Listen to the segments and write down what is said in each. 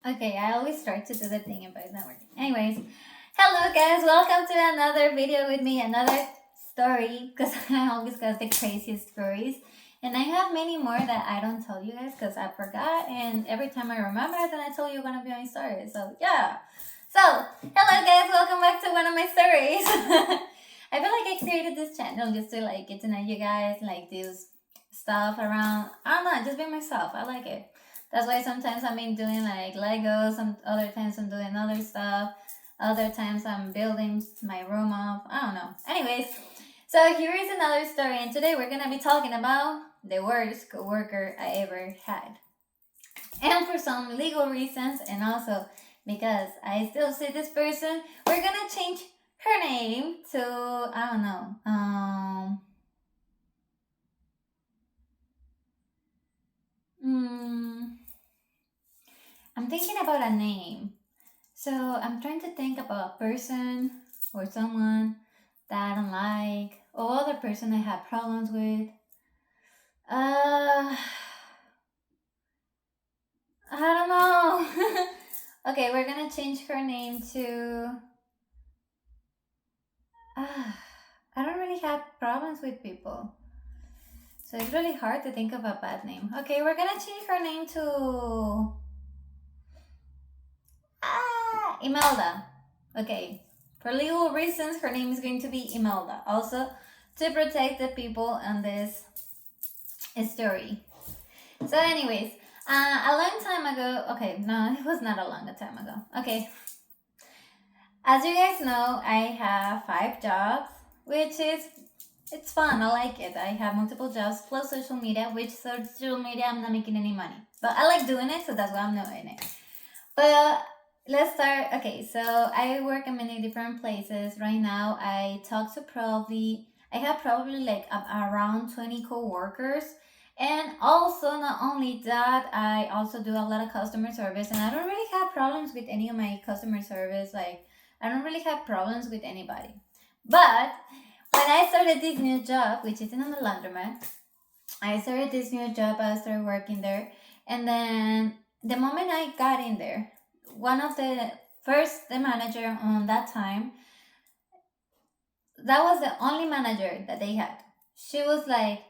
Okay, I always try to do the thing, but it's not working. Anyways, hello guys, welcome to another video with me, another story, because I always got the craziest stories. And I have many more that I don't tell you guys because I forgot, and every time I remember, then I tell you gonna be my story. So yeah. So, hello guys, welcome back to one of my stories. I feel like I created this channel just to like get to know you guys, like do stuff around. I don't know, just be myself. I like it. That's why sometimes I'm doing like Legos, some other times I'm doing other stuff, other times I'm building my room up. I don't know. Anyways, so here is another story, and today we're gonna be talking about the worst coworker I ever had. And for some legal reasons, and also because I still see this person, we're gonna change her name to I don't know. I'm thinking about a name. So I'm trying to think about a person or someone that I don't like, or other person I have problems with. Uh, I don't know. Okay, we're gonna change her name to. I don't really have problems with people, so it's really hard to think of a bad name. Okay, we're gonna change her name to Imelda. Okay, for legal reasons, her name is going to be Imelda. Also, to protect the people on this story. So, anyways, a long time ago. Okay, no, it was not a long time ago. Okay, as you guys know, I have 5 jobs, which is it's fun. I like it. I have multiple jobs plus social media, which social media I'm not making any money, but I like doing it, so that's why I'm doing it. But let's start. Okay, so I work in many different places. Right now, I have probably like around 20 coworkers. And also, not only that, I also do a lot of customer service, and I don't really have problems with any of my customer service. Like, I don't really have problems with anybody. But when I started this new job, which is in the laundromat, I started working there, and then the moment I got in there, one of the manager on that time, that was the only manager that they had. She was like,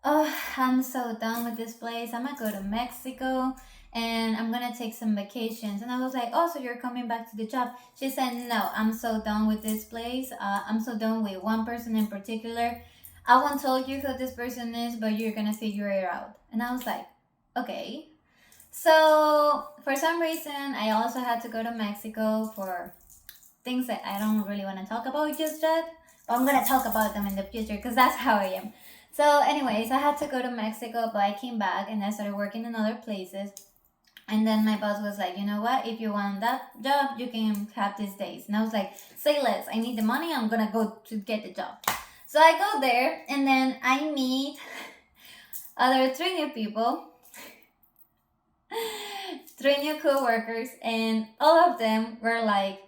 "Oh, I'm so done with this place. I'm gonna go to Mexico and I'm gonna take some vacations." And I was like, "Oh, so you're coming back to the job?" She said, "No, I'm so done with this place. I'm so done with one person in particular. I won't tell you who this person is, but you're gonna figure it out." And I was like, "Okay." So for some reason, I also had to go to Mexico for things that I don't really want to talk about just yet. But I'm gonna talk about them in the future because that's how I am. So, anyways, I had to go to Mexico, but I came back and I started working in other places. And then my boss was like, "You know what? If you want that job, you can have these days." And I was like, "Say less. I need the money. I'm gonna go to get the job." So I go there, and then I meet other 3 new people, 3 new coworkers, and all of them were like,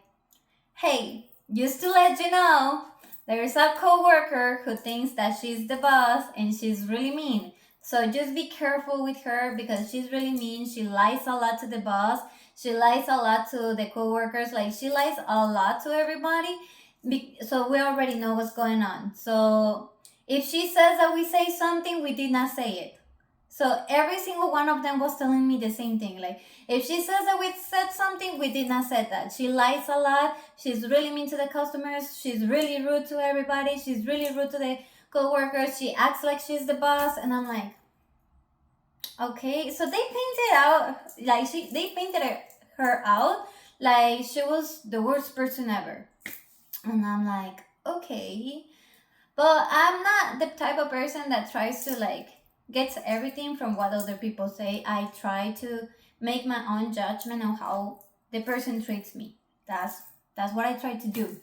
"Hey, just to let you know, there's a coworker who thinks that she's the boss and she's really mean. So just be careful with her because she's really mean. She lies a lot to the boss. She lies a lot to the coworkers. Like she lies a lot to everybody. So we already know what's going on. So if she says that we say something, we did not say it." So every single one of them was telling me the same thing. Like, if she says that we said something, we did not say that. She lies a lot. She's really mean to the customers. She's really rude to everybody. She's really rude to the co-workers. She acts like she's the boss. And I'm like, okay. So they painted out, like they painted her out like she was the worst person ever. And I'm like, okay. But I'm not the type of person that tries to like gets everything from what other people say. I try to make my own judgment on how the person treats me. That's what I try to do.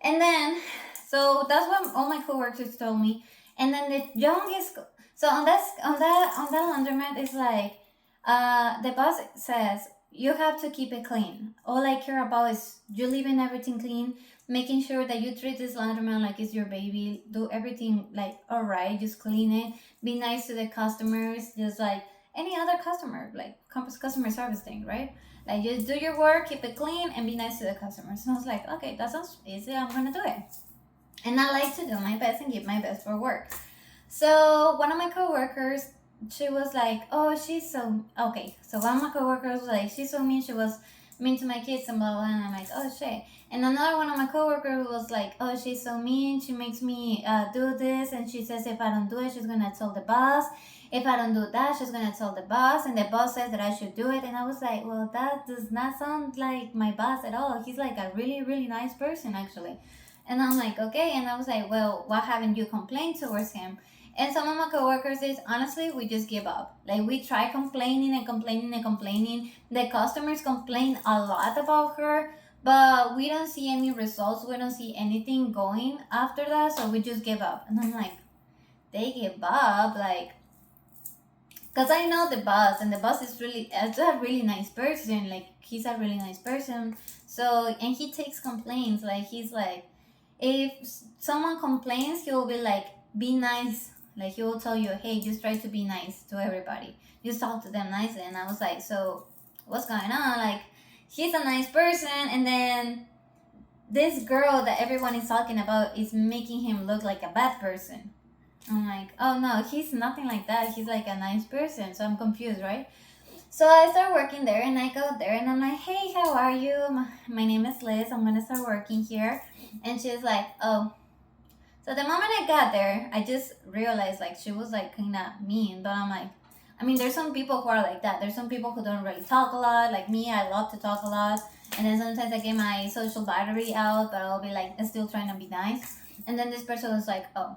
And then so that's what all my coworkers told me. And then the youngest so on that laundromat is like the boss says you have to keep it clean. All I care about is you leaving everything clean, making sure that you treat this laundromat like it's your baby, do everything like all right, just clean it, be nice to the customers, just like any other customer, like customer service thing, right? Like, just do your work, keep it clean, and be nice to the customers. And I was like, okay, that sounds easy. I'm gonna do it. And I like to do my best and give my best for work. So one of my coworkers, she was like, "Oh, she's so okay." So one of my coworkers was like, "She's so mean. She was mean to my kids and blah blah." And I'm like, "Oh shit." And another one of my coworkers was like, "Oh, she's so mean. She makes me do this, and she says if I don't do it, she's gonna tell the boss. If I don't do that, she's gonna tell the boss, and the boss says that I should do it." And I was like, "Well, that does not sound like my boss at all. He's like a really really nice person actually." And I'm like, "Okay." And I was like, "Well, why haven't you complained towards him?" And some of my coworkers is honestly, we just give up. Like, we try complaining and complaining and complaining. The customers complain a lot about her, but we don't see any results. We don't see anything going after that, so we just give up. And I'm like, they give up, like, because I know the boss, and the boss is a really nice person. Like, he's a really nice person. So, and he takes complaints. Like, he's like, if someone complains, he'll be like, be nice. Like, he will tell you, hey, just try to be nice to everybody. Just talk to them nicely. And I was like, so what's going on? Like, he's a nice person, and then this girl that everyone is talking about is making him look like a bad person. I'm like, oh no, he's nothing like that. He's like a nice person. So I'm confused, right? So I start working there, and I go there, and I'm like, hey, how are you? My name is Liz. I'm gonna start working here. And she's like, oh. So the moment I got there, I just realized like she was like kind of mean. But I'm like, I mean, there's some people who are like that. There's some people who don't really talk a lot. Like me, I love to talk a lot. And then sometimes I get my social battery out, but I'll be like still trying to be nice. And then this person was like, oh,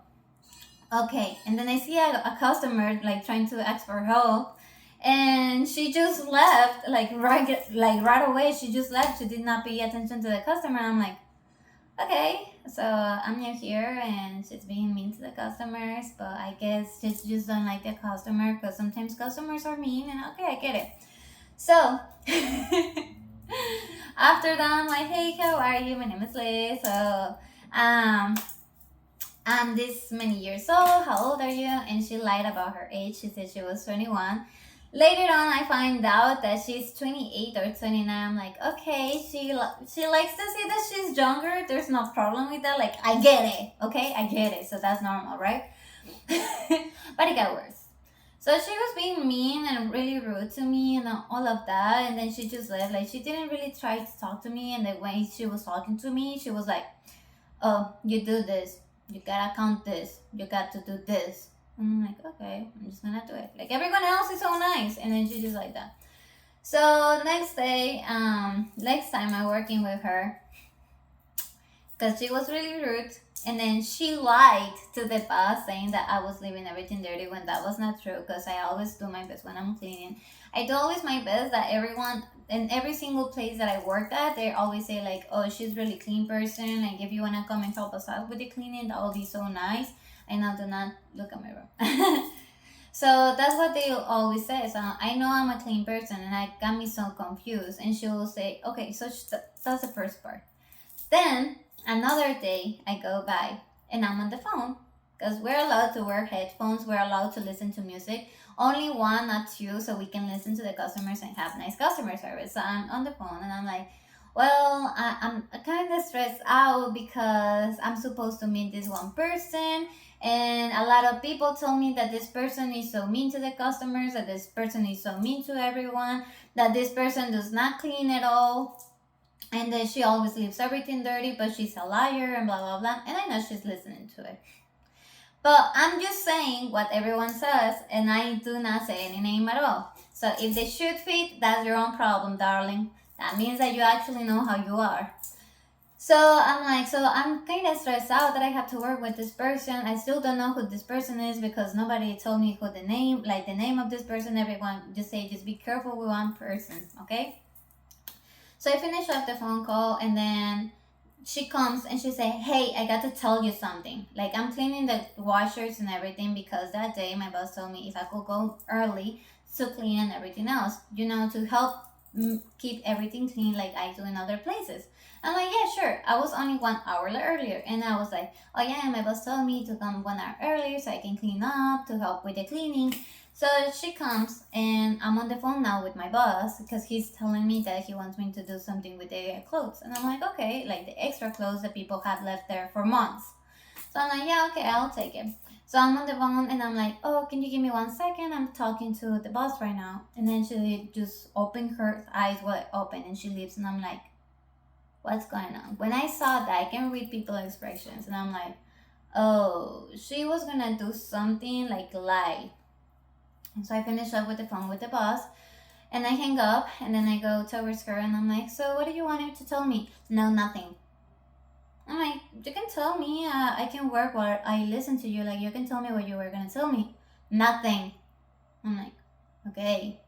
okay. And then I see a customer like trying to ask for help, and she just left like right away. She just left. She did not pay attention to the customer. I'm like, okay, so I'm new here, and she's being mean to the customers, but I guess she just don't like the customer, because sometimes customers are mean, and okay, I get it. So after that, I'm like, hey, how are you? My name is Liz. So um I'm this many years old. How old are you? And she lied about her age. She said she was 21. Later on, I find out that she's 28 or 29. I'm like, okay, she likes to say that she's younger. There's no problem with that. Like, I get it, okay? I get it. So that's normal, right? But it got worse. So she was being mean and really rude to me and all of that. And then she just left. Like, she didn't really try to talk to me. And the way she was talking to me, she was like, oh, you do this. You gotta count this. You got to do this. And I'm like, okay, I'm just gonna do it. Like, everyone else is so nice. And then she just like that. So next day, next time I'm working with her, because she was really rude. And then she lied to the boss, saying that I was leaving everything dirty, when that was not true, because I always do my best when I'm cleaning. I do always my best. That everyone in every single place that I worked at, they always say like, oh, she's really clean person. Like, if you want to come and help us out with the cleaning, that will be so nice. I know, do not look at my room. So that's what they always say. So I know I'm a clean person, and I got me so confused. And she will say, okay, so that's the first part. Then another day I go by, and I'm on the phone, because we're allowed to wear headphones. We're allowed to listen to music. Only one, not two, so we can listen to the customers and have nice customer service. So I'm on the phone, and I'm like, well, I'm kind of stressed out, because I'm supposed to meet this one person, and a lot of people tell me that this person is so mean to the customers, that this person is so mean to everyone, that this person does not clean at all, and that she always leaves everything dirty, but she's a liar, and blah blah blah. And I know she's listening to it, but I'm just saying what everyone says, and I do not say any name at all. So if they should fit, that's your own problem, darling. That means that you actually know how you are. So I'm like, so I'm kind of stressed out that I have to work with this person. I still don't know who this person is, because nobody told me who the name of this person. Everyone just say, just be careful with one person, okay? So I finish up the phone call, and then she comes and she say, hey, I got to tell you something. Like, I'm cleaning the washers and everything, because that day my boss told me if I could go early to clean and everything else, to help keep everything clean like I do in other places. I'm like, yeah, sure. I was only 1 hour earlier, and I was like, oh yeah, my boss told me to come 1 hour earlier so I can clean up to help with the cleaning. So she comes, and I'm on the phone now with my boss because he's telling me that he wants me to do something with the clothes, and I'm like, okay, like the extra clothes that people have left there for months. So I'm like, yeah, okay, I'll take it. So I'm on the phone and I'm like, oh, can you give me 1 second? I'm talking to the boss right now. And then she just opened her eyes wide open and she leaves. And I'm like, what's going on? When I saw that, I can read people's expressions. And I'm like, oh, she was going to do something like lie. And so I finish up with the phone with the boss. And I hang up and then I go towards her and I'm like, so what do you want her to tell me? No, nothing. I'm like, you can tell me. I can work while I listen to you. Like, you can tell me what you were gonna tell me. Nothing. I'm like, okay.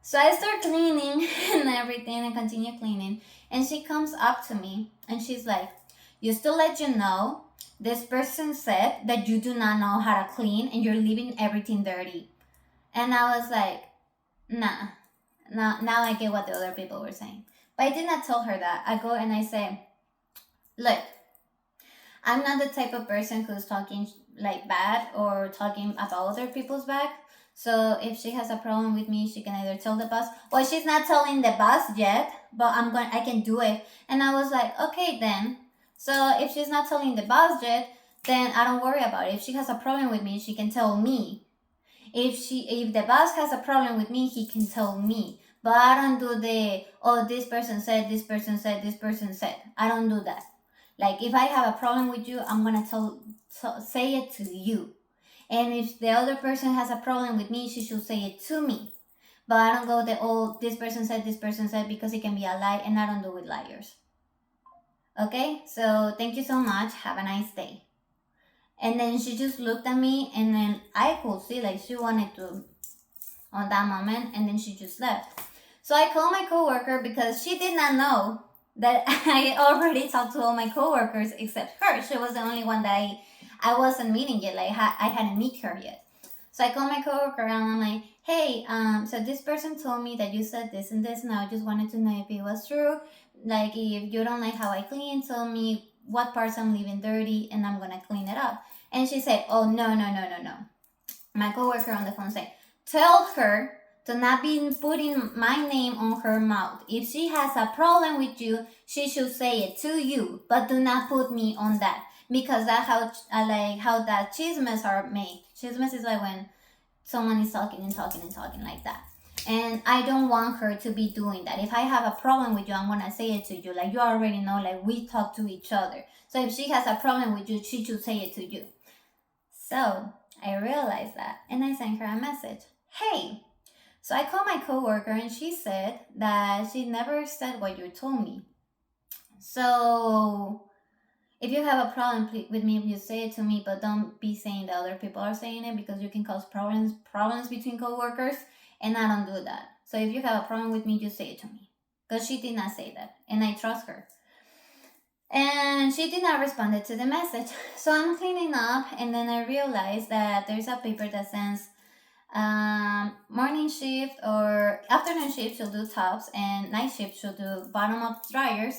So I start cleaning and everything and continue cleaning. And she comes up to me and she's like, just to let you know, this person said that you do not know how to clean and you're leaving everything dirty. And I was like, nah. Now I get what the other people were saying. But I did not tell her that. I go and I say, look, I'm not the type of person who's talking like bad or talking about other people's back. So if she has a problem with me, she can either tell the boss. Well, she's not telling the boss yet, but I can do it. And I was like, okay then. So if she's not telling the boss yet, then I don't worry about it. If she has a problem with me, she can tell me. If the boss has a problem with me, he can tell me. But I don't do this person said, this person said, this person said. I don't do that. Like, if I have a problem with you, I'm gonna say it to you. And if the other person has a problem with me, she should say it to me. But I don't go this person said, because it can be a lie, and I don't do with liars. Okay? So, thank you so much. Have a nice day. And then she just looked at me, and then I could see, like, she wanted to, on that moment, and then she just left. So I called my coworker because she did not know that I already talked to all my coworkers except her. She was the only one that I wasn't meeting yet. Like, I hadn't met her yet. So I called my coworker and I'm like, hey, so this person told me that you said this and this, and I just wanted to know if it was true. Like, if you don't like how I clean, tell me what parts I'm leaving dirty and I'm gonna clean it up. And she said, oh, no. My coworker on the phone said, tell her to not be putting my name on her mouth. If she has a problem with you, she should say it to you, but do not put me on that, because that's how that chismes are made. Chismes is like when someone is talking like that. And I don't want her to be doing that. If I have a problem with you, I'm gonna say it to you. Like, you already know, like, we talk to each other. So if she has a problem with you, she should say it to you. So I realized that, and I sent her a message. Hey. So I called my coworker and she said that she never said what you told me. So if you have a problem with me, you say it to me, but don't be saying that other people are saying it, because you can cause problems between coworkers, and I don't do that. So if you have a problem with me, just say it to me, because she did not say that, and I trust her. And she did not respond to the message. So I'm cleaning up, and then I realized that there's a paper that says morning shift or afternoon shift she'll do tops, and night shift she'll do bottom up dryers.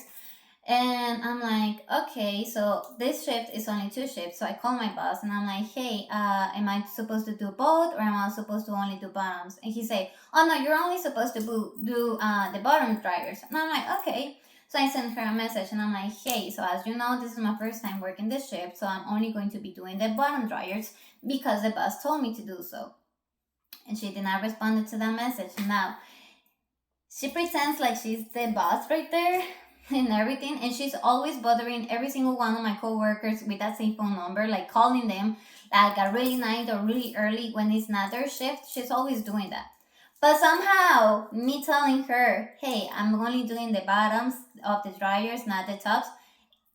And I'm like, okay, so this shift is only 2 shifts. So I call my boss and I'm like, hey, am I supposed to do both, or am I supposed to only do bottoms? And he say, oh no, you're only supposed to do the bottom dryers. And I'm like, okay. So I sent her a message and I'm like, hey, so as you know, this is my first time working this shift, so I'm only going to be doing the bottom dryers because the boss told me to do so. And she did not respond to that message. Now, she pretends like she's the boss right there and everything, and she's always bothering every single one of my coworkers with that same phone number, like calling them like at really night or really early when it's not their shift. She's always doing that. But somehow, me telling her, hey, I'm only doing the bottoms of the dryers, not the tops,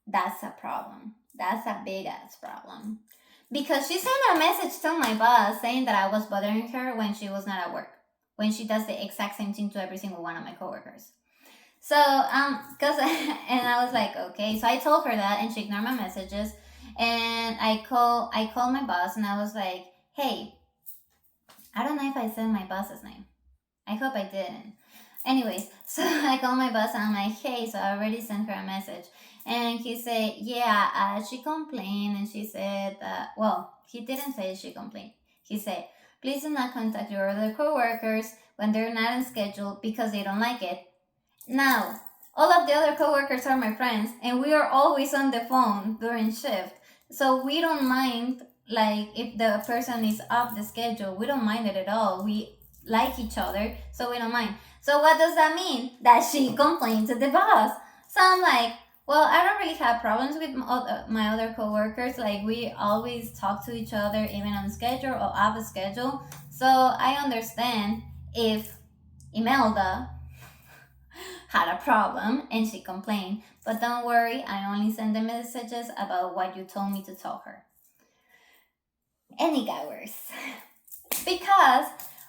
that's a problem. That's a big ass problem. Because she sent a message to my boss saying that I was bothering her when she was not at work, when she does the exact same thing to every single one of my coworkers. So, cause, and I was like, okay. So I told her that, and she ignored my messages. And I called my boss, and I was like, hey, I don't know if I said my boss's name. I hope I didn't. Anyways, so I called my boss and I'm like, hey, so I already sent her a message. And he said, yeah, she complained and she said that, well, he didn't say she complained. He said, please do not contact your other coworkers when they're not on schedule because they don't like it. Now, all of the other coworkers are my friends and we are always on the phone during shift. So we don't mind, like, if the person is off the schedule, we don't mind it at all. We like each other, so we don't mind. So what does that mean? That she complained to the boss. So I'm like, well, I don't really have problems with my other coworkers. Like, we always talk to each other, even on schedule or off schedule. So I understand if Imelda had a problem and she complained. But don't worry, I only send the messages about what you told me to tell her. Any guy worse. Because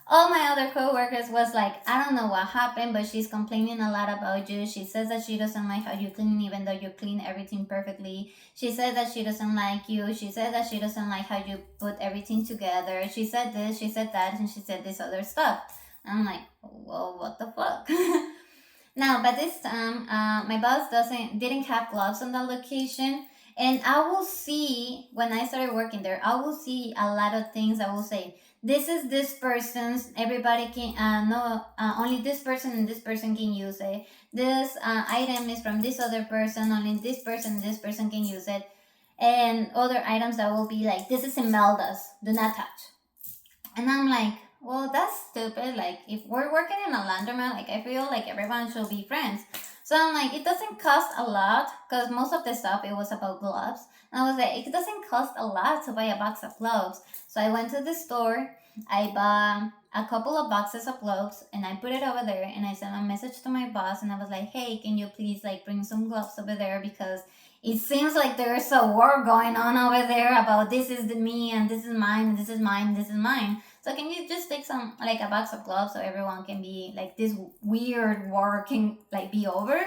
all my other coworkers was like, I don't know what happened, but she's complaining a lot about you. She says that she doesn't like how you clean, even though you clean everything perfectly. She said that she doesn't like you. She said that she doesn't like how you put everything together. She said this, she said that, and she said this other stuff. And I'm like, well, what the fuck? Now, by this time, my boss didn't have gloves on that location, and I will see when I started working there. I will see a lot of things. I will say, this is this person's. Everybody can no, only this person and this person can use it. This item is from this other person. Only this person and this person can use it. And other items that will be like, this is Imelda's. Do not touch. And I'm like, well, that's stupid. Like, if we're working in a laundromat, like, I feel like everyone should be friends. So I'm like, it doesn't cost a lot, because most of the stuff, it was about gloves. And I was like, it doesn't cost a lot to buy a box of gloves. So I went to the store, I bought a couple of boxes of gloves, and I put it over there, and I sent a message to my boss, and I was like, hey, can you please, like, bring some gloves over there, because it seems like there's a war going on over there about this is the me, and this is mine, and this is mine, and this is mine. So can you just take some, like, a box of gloves so everyone can be, like, this weird war can, like, be over?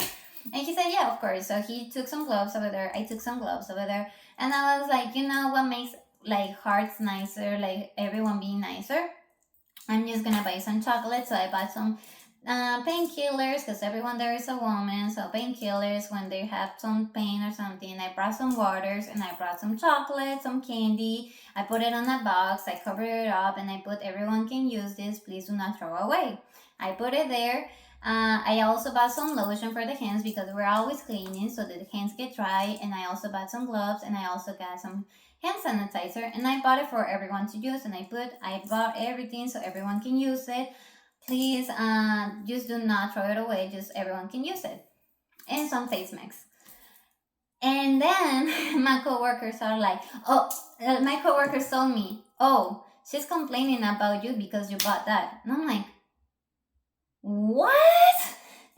And he said, yeah, of course. So he took some gloves over there. I took some gloves over there. And I was like, you know what makes, like, hearts nicer, like, everyone being nicer? I'm just gonna buy some chocolate. So I bought some painkillers, because everyone there is a woman. So painkillers when they have some pain or something. I brought some waters, and I brought some chocolate, some candy. I put it on a box, I covered it up, and I put, everyone can use this, please do not throw away. I put it there. I also bought some lotion for the hands, because we're always cleaning so that the hands get dry. And I also bought some gloves, and I also got some hand sanitizer, and I bought it for everyone to use. And I bought everything so everyone can use it. Please, just do not throw it away, just everyone can use it. And some face masks. And then my coworkers are like, my coworkers told me, oh, she's complaining about you because you bought that. And I'm like, what?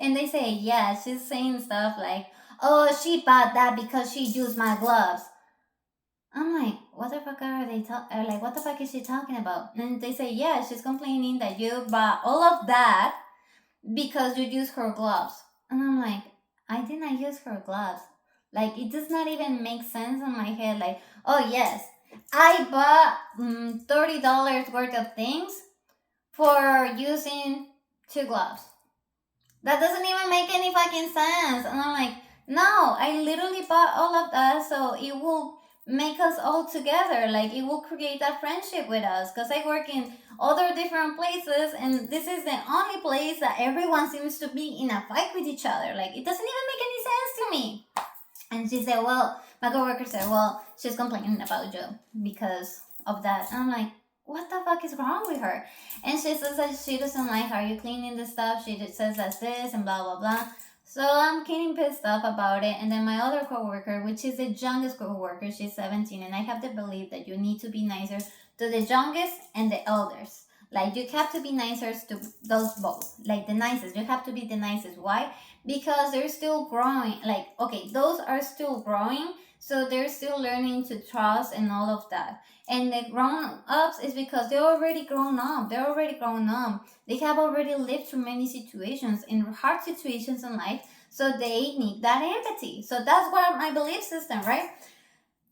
And they say, yeah, she's saying stuff like, oh, she bought that because she used my gloves. I'm like, what the fuck are they talking? Like, what the fuck is she talking about? And they say, yeah, she's complaining that you bought all of that because you use her gloves. And I'm like, I did not use her gloves. Like, it does not even make sense in my head. Like, oh yes, I bought $30 worth of things for using 2 gloves. That doesn't even make any fucking sense. And I'm like, no, I literally bought all of that so it will make us all together. Like, it will create that friendship with us, because I work in other different places, and this is the only place that everyone seems to be in a fight with each other. Like, it doesn't even make any sense to me. And she said, well, my coworker said, well, she's complaining about you because of that. And I'm like, what the fuck is wrong with her? And she says that she doesn't like how you cleaning the stuff. She just says that's this and blah, blah, blah. So I'm getting pissed off about it. And then my other coworker, which is the youngest coworker, she's 17. And I have to believe that you need to be nicer to the youngest and the elders. Like, you have to be nicer to those both. Like, the nicest. You have to be the nicest. Why? Because they're still growing. Like, okay, those are still growing. So they're still learning to trust and all of that. And the grown-ups is because they're already grown up. They're already grown up. They have already lived through many situations, in hard situations in life. So they need that empathy. So that's what my belief system, right?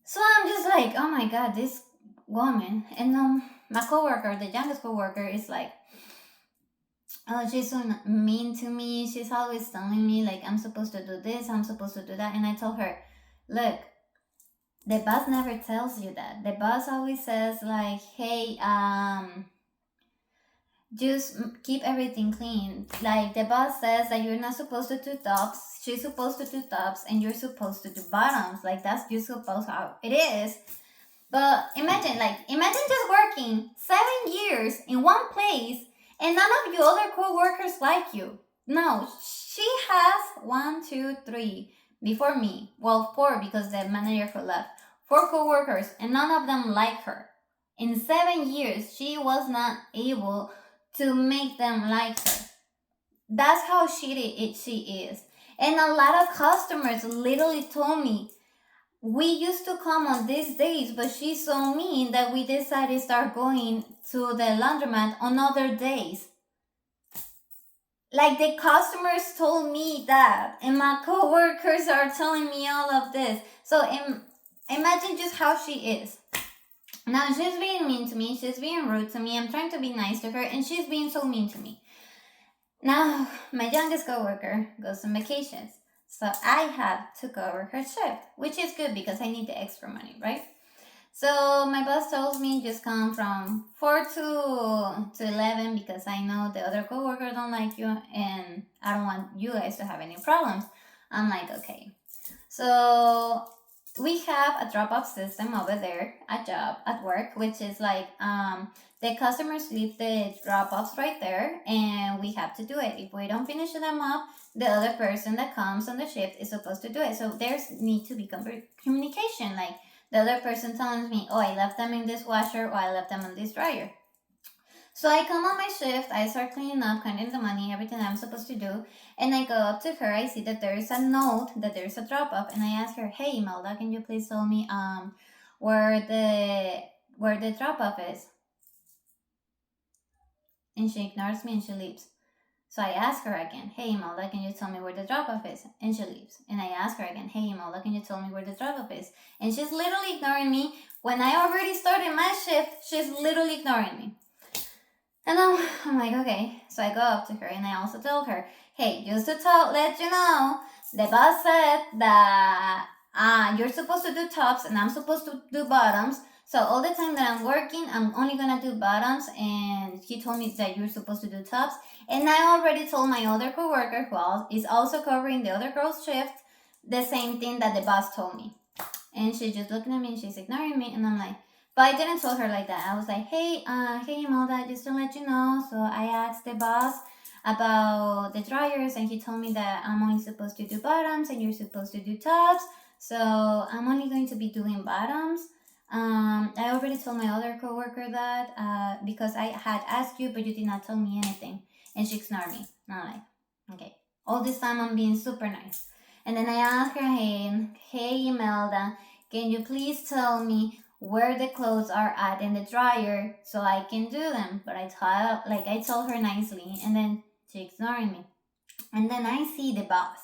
So I'm just like, oh my God, this woman. And my coworker, the youngest coworker, is like, Oh, she's so mean to me. She's always telling me, like, I'm supposed to do this, I'm supposed to do that. And I told her, look, the boss never tells you that. The boss always says, like, hey, just keep everything clean. Like, the boss says that you're not supposed to do tops, she's supposed to do tops, and you're supposed to do bottoms. Like, that's just supposed how it is. But imagine just working 7 years in one place and none of your other co-workers like you. No, she has 1, 2, 3 before me. Well, 4 because the manager who left. 4 co-workers and none of them like her. In 7 years, she was not able to make them like her. That's how shitty she is. And a lot of customers literally told me, we used to come on these days, but she's so mean that we decided to start going to the laundromat on other days. Like, the customers told me that, and my coworkers are telling me all of this. So imagine just how she is. Now she's being mean to me, she's being rude to me, I'm trying to be nice to her, and she's being so mean to me. Now, my youngest coworker goes on vacations. So I have to cover her shift, which is good because I need the extra money, right? So my boss tells me just come from 4 to 11 because I know the other coworkers don't like you and I don't want you guys to have any problems. I'm like, okay. So we have a drop-off system over there at work, which is like the customers leave the drop-offs right there and we have to do it. If we don't finish them up, the other person that comes on the shift is supposed to do it. So there's need to be communication. Like, the other person telling me, oh, I left them in this washer or I left them in this dryer. So I come on my shift, I start cleaning up, counting the money, everything I'm supposed to do, and I go up to her, I see that there is a note, that there is a drop-off, and I ask her, hey, Imelda, can you please tell me where the drop-off is? And she ignores me and she leaves. So I ask her again, hey, Imelda, can you tell me where the drop-off is? And she leaves. And I ask her again, hey, Imelda, can you tell me where the drop-off is? And she's literally ignoring me. When I already started my shift, she's literally ignoring me. And I'm like, okay. So I go up to her and I also tell her, hey, just to let you know, the boss said that you're supposed to do tops and I'm supposed to do bottoms. So all the time that I'm working, I'm only gonna do bottoms, and he told me that you're supposed to do tops. And I already told my other coworker, who is also covering the other girl's shift, the same thing that the boss told me. And she's just looking at me and she's ignoring me, and I'm like, but I didn't tell her like that. I was like, hey, Imelda, just to let you know. So I asked the boss about the dryers, and he told me that I'm only supposed to do bottoms and you're supposed to do tops. So I'm only going to be doing bottoms. I already told my other coworker that because I had asked you, but you did not tell me anything. And she ignored me. And I'm like, okay. All this time I'm being super nice. And then I asked her, hey, Imelda, can you please tell me where the clothes are at in the dryer so I can do them? But I told her nicely, and then she ignored me. And then I see the boss.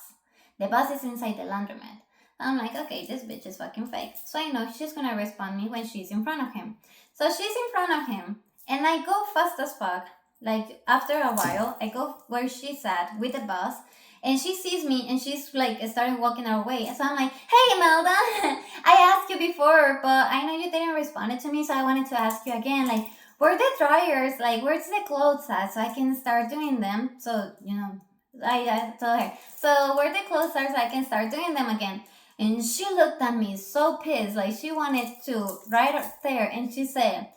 The boss is inside the laundromat. I'm like, okay, this bitch is fucking fake. So I know she's gonna respond me when she's in front of him. So she's in front of him, and I go fast as fuck. Like, after a while, I go where she's at with the boss, and she sees me, and she's like starting walking our way. So I'm like, hey, Imelda, I asked you before, but I know you didn't respond to me, so I wanted to ask you again, like, where the dryers, like, where's the clothes at, so I can start doing them. So, I told her, so where the clothes are so I can start doing them again. And she looked at me so pissed, like she wanted to right up there, and she said,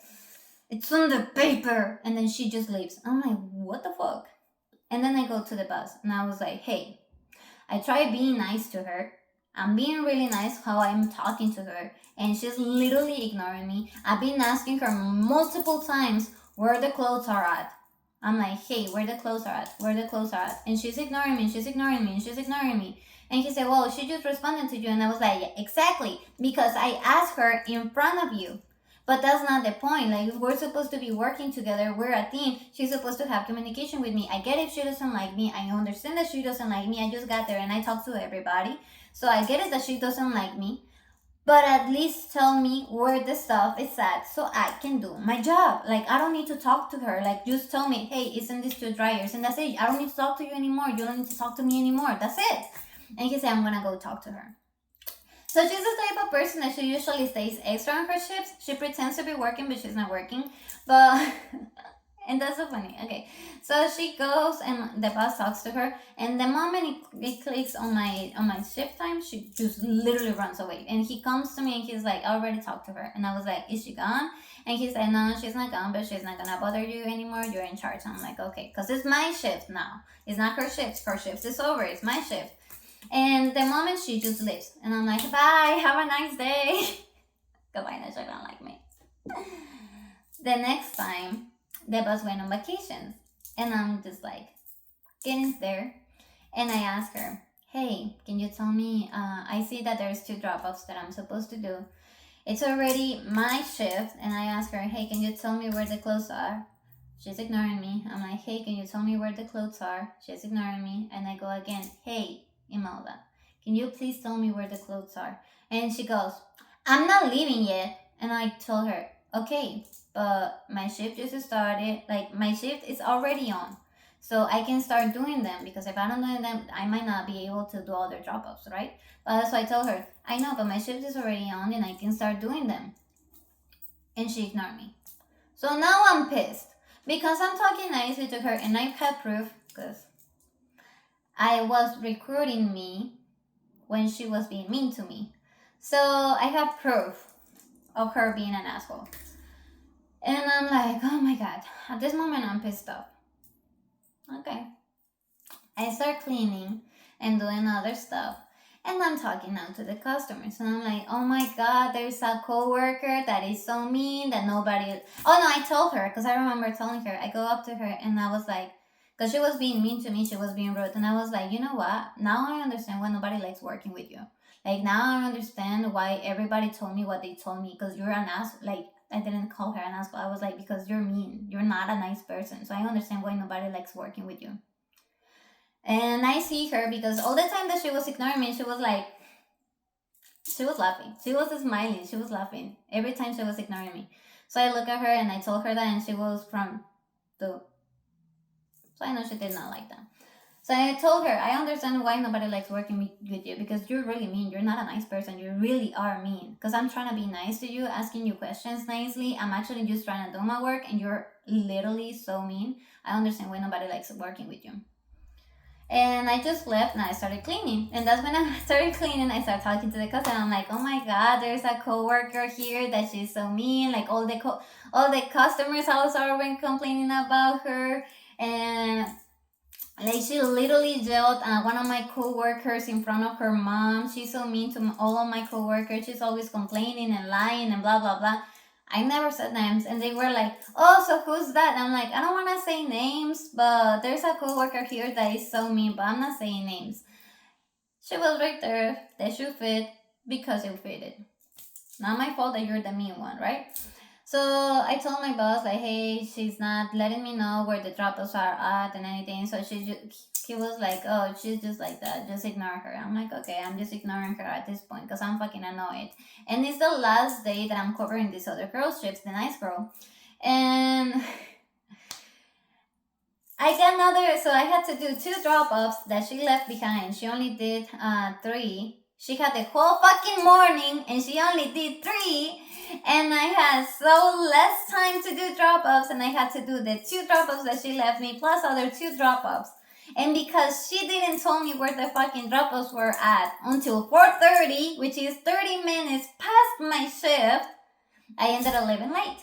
it's on the paper, and then she just leaves. I'm like, what the fuck? And then I go to the boss, and I was like, hey, I tried being nice to her. I'm being really nice how I'm talking to her, and she's literally ignoring me. I've been asking her multiple times where the clothes are at. I'm like, hey, where the clothes are at? Where the clothes are at? And she's ignoring me, she's ignoring me, she's ignoring me. And he said, well, she just responded to you. And I was like, yeah, exactly, because I asked her in front of you. But that's not the point. Like, we're supposed to be working together. We're a team. She's supposed to have communication with me. I get if she doesn't like me. I understand that she doesn't like me. I just got there and I talked to everybody. So I get it that she doesn't like me. But at least tell me where the stuff is at so I can do my job. Like, I don't need to talk to her. Like, just tell me, hey, isn't this two dryers? And that's it. I don't need to talk to you anymore. You don't need to talk to me anymore. That's it. And he said, I'm gonna go talk to her. So she's the type of person that she usually stays extra on her shifts. She pretends to be working, but she's not working. But and that's so funny. Okay, so she goes and the boss talks to her, and the moment it clicks on my shift time, she just literally runs away. And he comes to me and he's like, I already talked to her, and I was like, is she gone? And he said, no, she's not gone, but she's not gonna bother you anymore. You're in charge. And I'm like, okay, because it's my shift now. It's not her shift. Her shift is over. It's my shift. And the moment she just leaves, and I'm like, bye, have a nice day. Goodbye, she don't like me. The next time, the boss went on vacation, and I'm just like getting there, and I ask her, hey, can you tell me, I see that there's 2 drop-offs that I'm supposed to do. It's already my shift, and I ask her, hey, can you tell me where the clothes are? She's ignoring me. I'm like, hey, can you tell me where the clothes are? She's ignoring me, and I go again, hey, Imelda, can you please tell me where the clothes are? And she goes, I'm not leaving yet. And I told her, okay, but my shift just started. Like, my shift is already on. So I can start doing them, because if I don't do them, I might not be able to do all their drop-offs, right? So I told her, I know, but my shift is already on and I can start doing them. And she ignored me. So now I'm pissed, because I'm talking nicely to her, and I've had proof, because I was recording me when she was being mean to me. So I have proof of her being an asshole. And I'm like, oh my god. At this moment, I'm pissed off. Okay. I start cleaning and doing other stuff. And I'm talking now to the customers. And I'm like, oh my god, there's a coworker that is so mean that nobody... Oh no, I told her, because I remember telling her. I go up to her and I was like, because she was being mean to me, she was being rude. And I was like, you know what? Now I understand why nobody likes working with you. Like, now I understand why everybody told me what they told me. Because you're an ass. Like, I didn't call her an asshole. I was like, because you're mean. You're not a nice person. So I understand why nobody likes working with you. And I see her, because all the time that she was ignoring me, she was like, she was laughing. She was smiling. She was laughing every time she was ignoring me. So I look at her and I told her that, and she was from the... So I know she did not like that. So I told her, I understand why nobody likes working with you, because you're really mean. You're not a nice person. You really are mean. Because I'm trying to be nice to you, asking you questions nicely. I'm actually just trying to do my work, and you're literally so mean. I understand why nobody likes working with you. And I just left and I started cleaning. And that's when I started cleaning, I started talking to the customer. I'm like, oh my god, there's a coworker here that she's so mean. Like, all the customers also are been complaining about her. And like, she literally yelled at one of my coworkers in front of her mom. She's so mean to all of my coworkers. She's always complaining and lying and blah blah blah. I never said names, and they were like, oh, so who's that? And I'm like, I don't want to say names, but there's a coworker here that is so mean, but I'm not saying names. She was right there. The shoe fit because it fitted. Not my fault that you're the mean one, right? So I told my boss, like, hey, she's not letting me know where the drop-offs are at and anything. So he was like, oh, she's just like that. Just ignore her. I'm like, okay, I'm just ignoring her at this point because I'm fucking annoyed. And it's the last day that I'm covering this other girl's shifts, the nice girl. And I got another, so I had to do 2 drop-offs that she left behind. She only did 3. She had the whole fucking morning and she only did 3. And I had so less time to do drop-offs, and I had to do the 2 drop-offs that she left me, plus other 2 drop-offs. And because she didn't tell me where the fucking drop-offs were at until 4:30, which is 30 minutes past my shift, I ended up leaving late.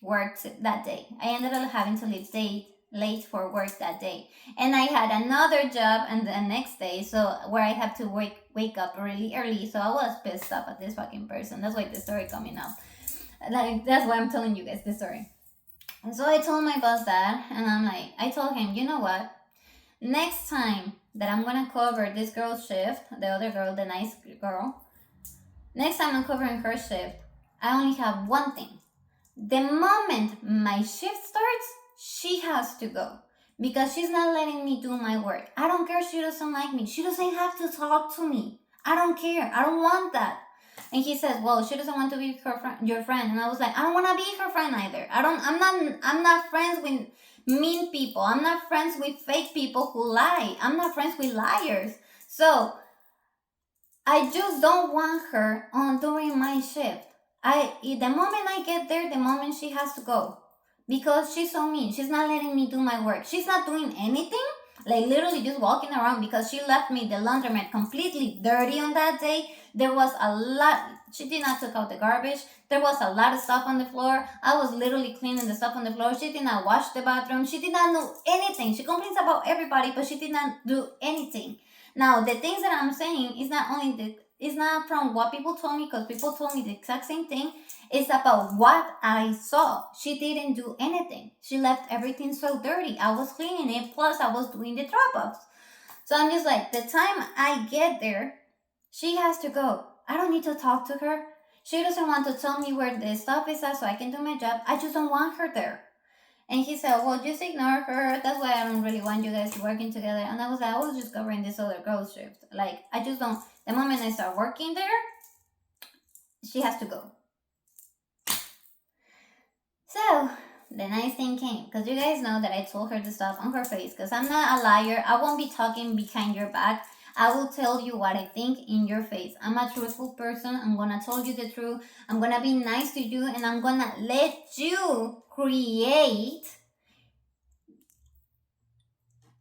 Worked that day. I ended up having to leave late for work that day. And I had another job and the next day, so where I have to wake up really early. So I was pissed off at this fucking person. That's why the story coming up. Like, that's why I'm telling you guys this story. And so I told my boss that, and I'm like, I told him, you know what? Next time that I'm gonna cover this girl's shift, the other girl, the nice girl, next time I'm covering her shift, I only have one thing. The moment my shift starts, she has to go, because she's not letting me do my work. I don't care if she doesn't like me. She doesn't have to talk to me. I don't care. I don't want that. And he says, well, she doesn't want to be your friend. And I was like, I don't want to be her friend either. I'm not friends with mean people. I'm not friends with fake people who lie. I'm not friends with liars. So I just don't want her on during my shift. The moment I get there, the moment she has to go. Because she's so mean. She's not letting me do my work. She's not doing anything. Like literally just walking around because she left me the laundromat completely dirty on that day. There was a lot. She did not take out the garbage. There was a lot of stuff on the floor. I was literally cleaning the stuff on the floor. She did not wash the bathroom. She did not do anything. She complains about everybody, but she did not do anything. Now, the things that I'm saying is not only it's not from what people told me, because people told me the exact same thing. It's about what I saw. She didn't do anything. She left everything so dirty. I was cleaning it, plus I was doing the drop-offs. So I'm just like, the time I get there, she has to go. I don't need to talk to her. She doesn't want to tell me where the stuff is at so I can do my job. I just don't want her there. And he said, well, just ignore her. That's why I don't really want you guys working together. And I was like, I was just covering this other girl's shift. Like, I just don't. The moment I start working there, she has to go. So, the nice thing came. Because you guys know that I told her the stuff on her face. Because I'm not a liar. I won't be talking behind your back. I will tell you what I think in your face. I'm a truthful person. I'm going to tell you the truth. I'm going to be nice to you. And I'm going to let you create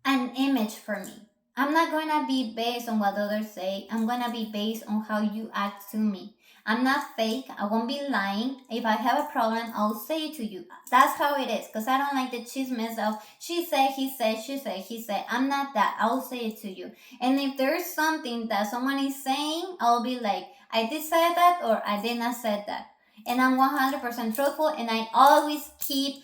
an image for me. I'm not going to be based on what others say. I'm going to be based on how you act to me. I'm not fake. I won't be lying. If I have a problem, I'll say it to you. That's how it is. Because I don't like the chismes of she said, he said, she said, he said. I'm not that. I'll say it to you. And if there's something that someone is saying, I'll be like, I did say that or I did not say that. And I'm 100% truthful, and I always keep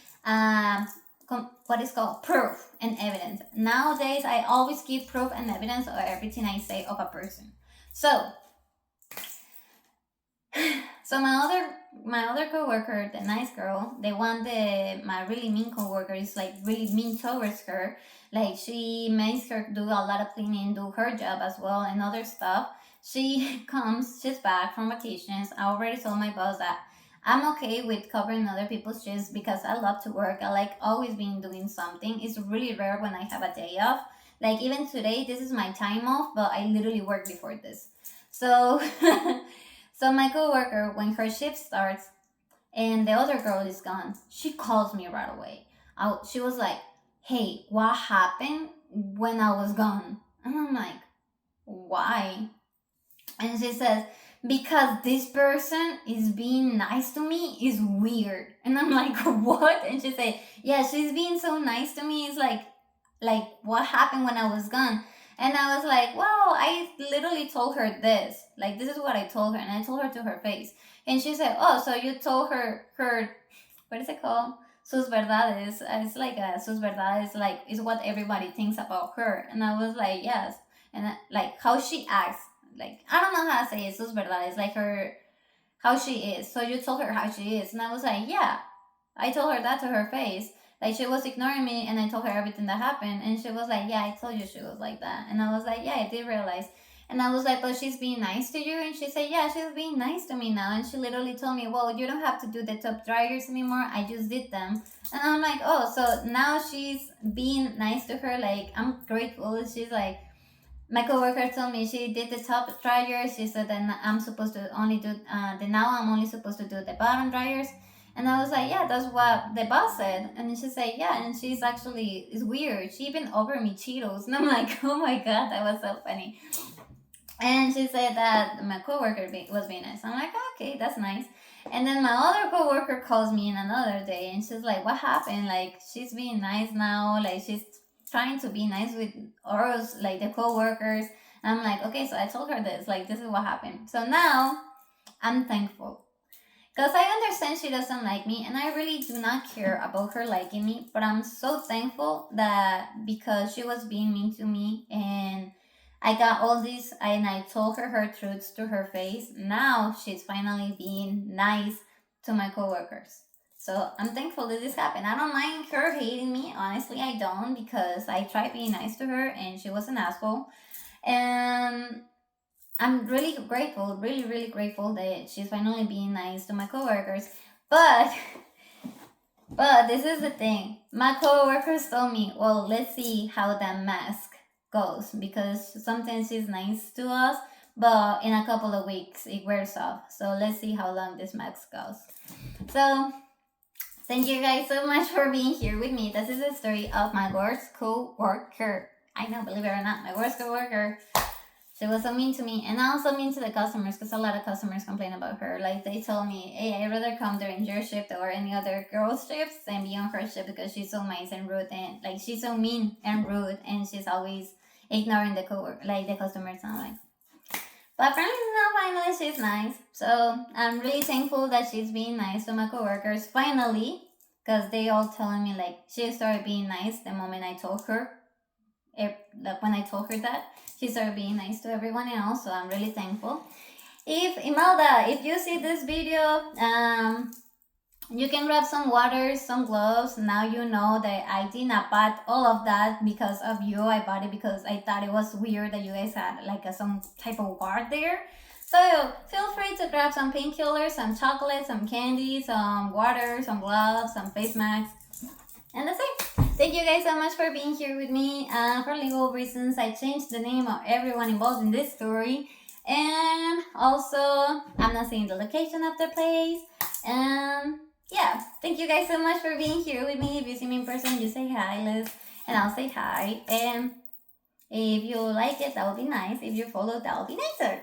what is called proof and evidence. Nowadays, I always give proof and evidence of everything I say of a person. So my other coworker, the nice girl, the one that my really mean coworker is like really mean towards her. Like she makes her do a lot of cleaning, do her job as well, and other stuff. She's back from vacations. I already told my boss that I'm okay with covering other people's shifts because I love to work. I like always being doing something. It's really rare when I have a day off. Like even today, this is my time off, but I literally worked before this. So, so my coworker, when her shift starts and the other girl is gone, she calls me right away. She was like, "Hey, what happened when I was gone?" And I'm like, "Why?" And she says, because this person is being nice to me is weird. And I'm like, what? And she said, yeah, she's being so nice to me. It's like what happened when I was gone? And I was like, well, I literally told her this. Like, this is what I told her. And I told her to her face. And she said, oh, so you told her, what is it called? Sus verdades. It's like sus verdades, like, is what everybody thinks about her. And I was like, yes. And like, how she acts. Like, I don't know how to say it, sus verdades, like how she is. So you told her how she is. And I was like, yeah. I told her that to her face. Like, she was ignoring me, and I told her everything that happened. And she was like, yeah, I told you she was like that. And I was like, yeah, I did realize. And I was like, but she's being nice to you? And she said, yeah, she's being nice to me now. And she literally told me, well, you don't have to do the top dryers anymore. I just did them. And I'm like, oh, so now she's being nice to her. Like, I'm grateful. She's like, my coworker told me she did the top dryers. She said that I'm supposed to only do now I'm only supposed to do the bottom dryers. And I was like, yeah, that's what the boss said. And then she said, yeah, and she's actually, it's weird. She even offered me Cheetos. And I'm like, oh my God, that was so funny. And she said that my coworker was being nice. I'm like, okay, that's nice. And then my other coworker calls me in another day, and she's like, what happened? Like, she's being nice now. Like, she's trying to be nice with us, like the coworkers. And I'm like, okay, so I told her this. Like, this is what happened. So now I'm thankful. Because I understand she doesn't like me, and I really do not care about her liking me. But I'm so thankful that because she was being mean to me, and I got all this, and I told her truths to her face. Now she's finally being nice to my coworkers. So I'm thankful that this happened. I don't mind her hating me. Honestly, I don't, because I tried being nice to her and she was an asshole. And I'm really grateful, really grateful that she's finally being nice to my coworkers. But this is the thing. My coworkers told me, well, let's see how that mask goes, because sometimes she's nice to us, but in a couple of weeks it wears off. So let's see how long this mask goes. So thank you guys so much for being here with me. This is the story of my worst coworker. I know, believe it or not, my worst coworker. She was so mean to me, and also mean to the customers, because a lot of customers complain about her. Like, they told me, hey, I'd rather come during your shift or any other girl's shifts than be on her shift, because she's so nice and rude, and like, she's so mean and rude, and she's always ignoring the the customers. And I'm like, but apparently now finally she's nice. So I'm really thankful that she's being nice to my coworkers finally, because they all telling me like she started being nice the moment I told her. When I told her that, she started being nice to everyone else. So I'm really thankful. If Imelda, if you see this video, you can grab some water, some gloves. Now you know that I did not buy all of that because of you. I bought it because I thought it was weird that you guys had like some type of guard there. So feel free to grab some painkillers, some chocolate, some candy, some water, some gloves, some face masks. And that's it. Thank you guys so much for being here with me. For legal reasons, I changed the name of everyone involved in this story. And also, I'm not saying the location of the place. And yeah, thank you guys so much for being here with me. If you see me in person, you say hi, Liz, and I'll say hi. And if you like it, that would be nice. If you follow, that would be nicer.